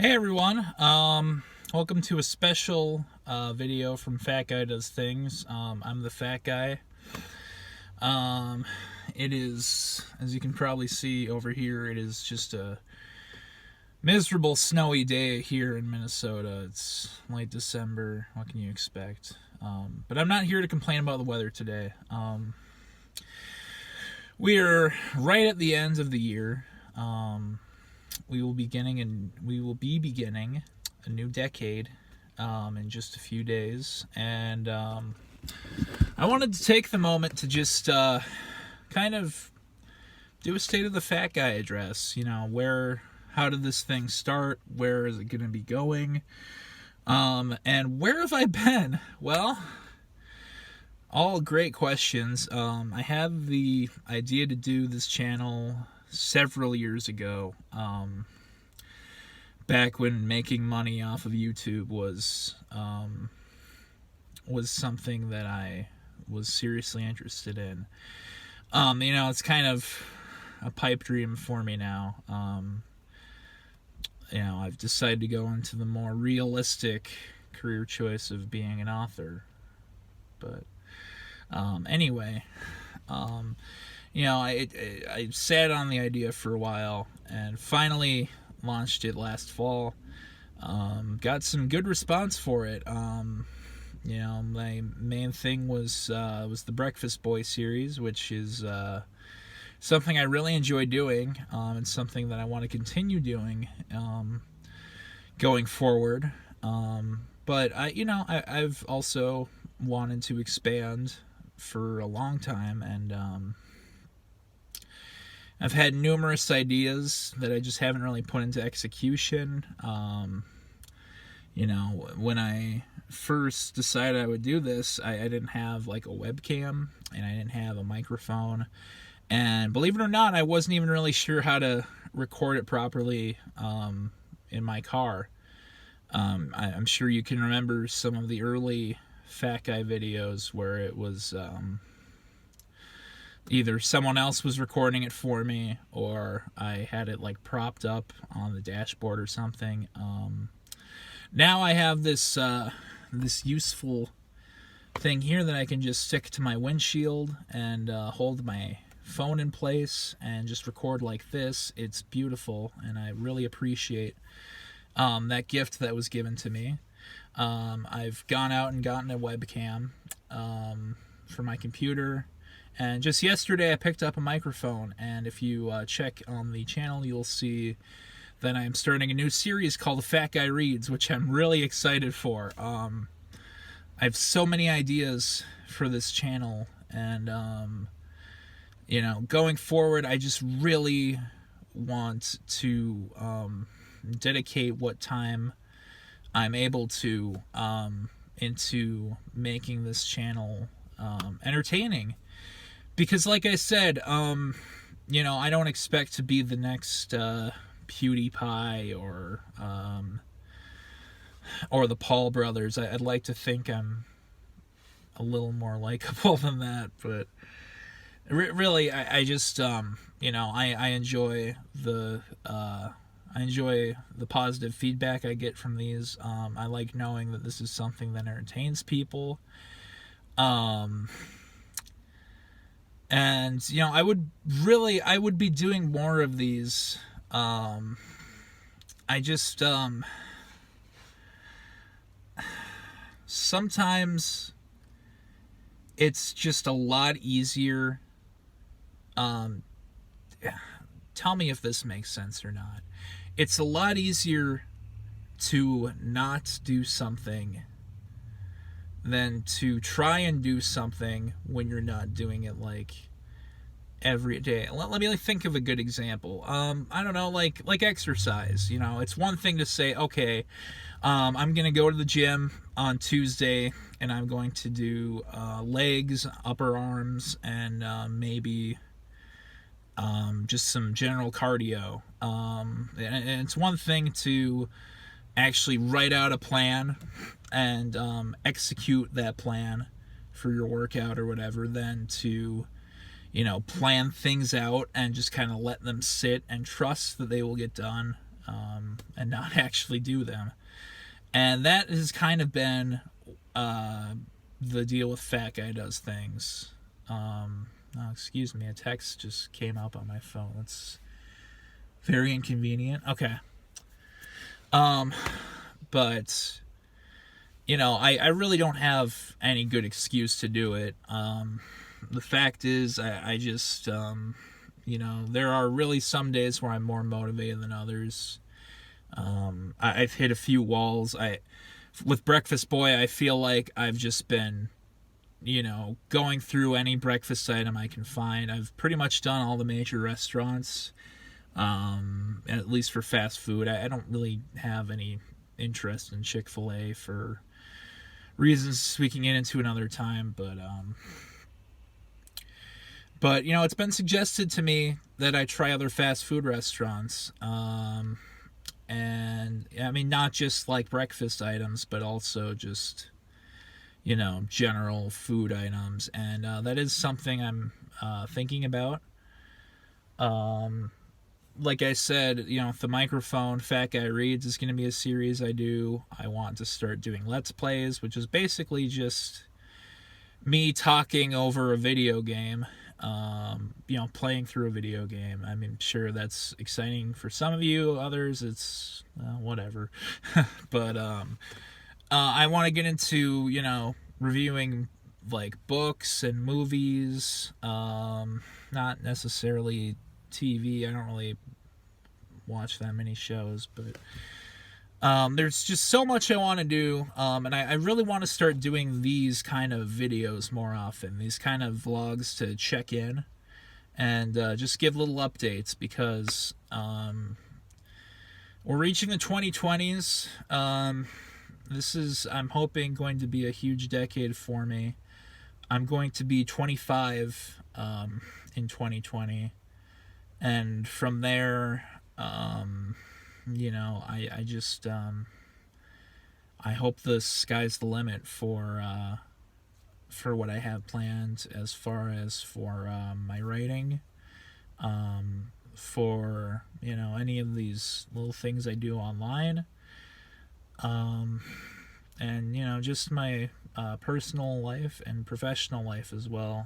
Hey everyone, welcome to a special video from Fat Guy Does Things. I'm the Fat Guy. It is, as you can probably see over here, it is just a miserable snowy day here in Minnesota. It's late December, what can you expect? But I'm not here to complain about the weather today. We're right at the end of the year. We will be beginning a new decade in just a few days, and I wanted to take the moment to just kind of do a state of the Fat Guy address. How did this thing start? Where is it going to be going? And where have I been? Well, all great questions. I had the idea to do this channel several years ago, back when making money off of YouTube was something that I was seriously interested in. It's kind of a pipe dream for me now. I've decided to go into the more realistic career choice of being an author. But anyway, I sat on the idea for a while and finally launched it last fall. Got some good response for it. My main thing was the Breakfast Boy series, which is something I really enjoy doing. It's something that I want to continue doing going forward. But I've also wanted to expand for a long time, and I've had numerous ideas that I just haven't really put into execution. When I first decided I would do this, I didn't have like a webcam, and I didn't have a microphone. And believe it or not, I wasn't even really sure how to record it properly in my car. I'm sure you can remember some of the early Fat Guy videos where it was either someone else was recording it for me, or I had it like propped up on the dashboard or something. Now I have this useful thing here that I can just stick to my windshield and hold my phone in place and just record like this. It's beautiful, and I really appreciate that gift that was given to me. I've gone out and gotten a webcam for my computer. And just yesterday I picked up a microphone, and if you check on the channel, you'll see that I'm starting a new series called The Fat Guy Reads, which I'm really excited for. I have so many ideas for this channel, and going forward, I just really want to dedicate what time I'm able to into making this channel entertaining. Because like I said, I don't expect to be the next PewDiePie or the Paul brothers. I'd like to think I'm a little more likable than that, but really, I just I enjoy the positive feedback I get from these. I like knowing that this is something that entertains people. And I would be doing more of these. I just sometimes it's just a lot easier. Tell me if this makes sense or not. It's a lot easier to not do something than to try and do something when you're not doing it like every day. Let me think of a good example. I don't know, like exercise. It's one thing to say, okay, I'm gonna go to the gym on Tuesday and I'm going to do legs, upper arms, and maybe just some general cardio. And it's one thing to actually write out a plan and execute that plan for your workout or whatever, than to plan things out and just kind of let them sit and trust that they will get done. and not actually do them. And that has kind of been the deal with Fat Guy Does Things. Excuse me, a text just came up on my phone. That's very inconvenient. Okay. But, you know, I really don't have any good excuse to do it. The fact is, I just, you know, there are really some days where I'm more motivated than others. I've hit a few walls. With Breakfast Boy, I feel like I've just been, you know, going through any breakfast item I can find. I've pretty much done all the major restaurants, at least for fast food. I don't really have any interest in Chick-fil-A for reasons we can get into another time, but you know, it's been suggested to me that I try other fast food restaurants, and I mean, not just like breakfast items, but also just, you know, general food items, and that is something I'm thinking about. Like I said, you know, with the microphone, Fat Guy Reads is going to be a series I do. I want to start doing Let's Plays, which is basically just me talking over a video game, you know, playing through a video game. I mean, sure, that's exciting for some of you. Others, it's whatever. But I want to get into, you know, reviewing like books and movies, not necessarily TV. I don't really watch that many shows, but there's just so much I want to do, and I really want to start doing these kind of videos more often, these kind of vlogs to check in and just give little updates, because we're reaching the 2020s. This is, I'm hoping, going to be a huge decade for me. I'm going to be 25 in 2020. And from there, you know, I just, I hope the sky's the limit for what I have planned as far as for my writing, for, you know, any of these little things I do online, and, you know, just my personal life and professional life as well.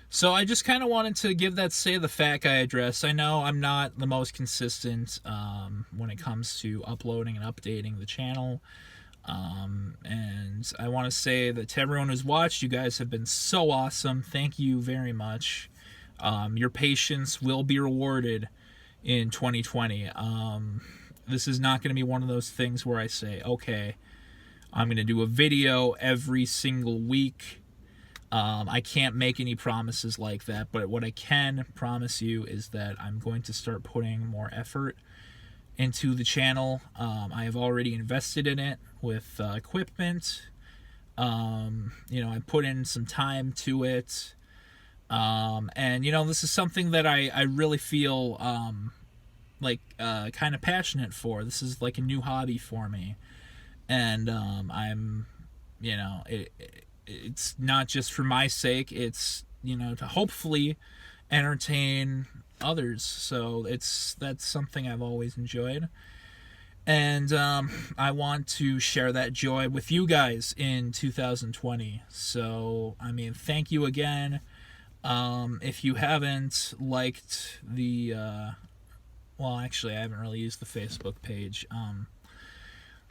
So I just kind of wanted to give that Say the Fat Guy address. I know I'm not the most consistent when it comes to uploading and updating the channel. And I want to say that to everyone who's watched, you guys have been so awesome. Thank you very much. Your patience will be rewarded in 2020. This is not going to be one of those things where I say, okay, I'm going to do a video every single week. I can't make any promises like that, but what I can promise you is that I'm going to start putting more effort into the channel. I have already invested in it with equipment. You know, I put in some time to it. And, you know, this is something that I really feel like kind of passionate for. This is like a new hobby for me. And I'm, you know, it's not just for my sake, it's, you know, to hopefully entertain others. So that's something I've always enjoyed, and I want to share that joy with you guys in 2020. So I mean, thank you again. If you haven't liked the well, actually, I haven't really used the Facebook page.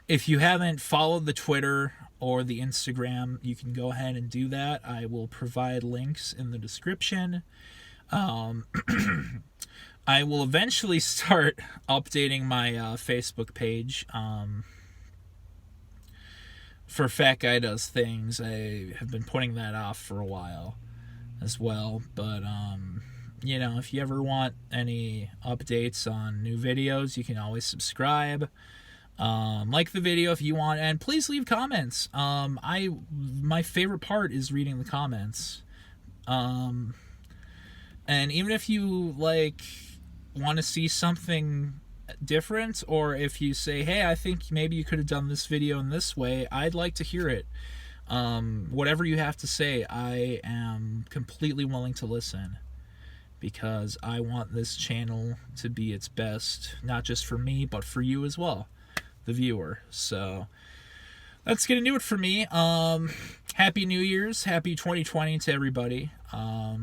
If you haven't followed the Twitter or the Instagram, you can go ahead and do that. I will provide links in the description. I will eventually start updating my Facebook page for Fat Guy Does Things. I have been putting that off for a while as well. But, you know, if you ever want any updates on new videos, you can always subscribe. Like the video if you want, and please leave comments. My favorite part is reading the comments. And even if you like want to see something different, or if you say, hey, I think maybe you could have done this video in this way, I'd like to hear it. Whatever you have to say, I am completely willing to listen, because I want this channel to be its best, not just for me, but for you as well, the viewer. So that's gonna do it for me. Happy New Year's, happy 2020 to everybody. I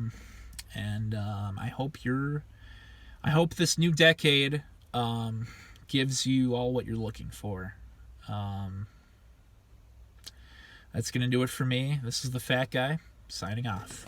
hope this new decade gives you all what you're looking for. That's gonna do it for me. This is the Fat Guy signing off.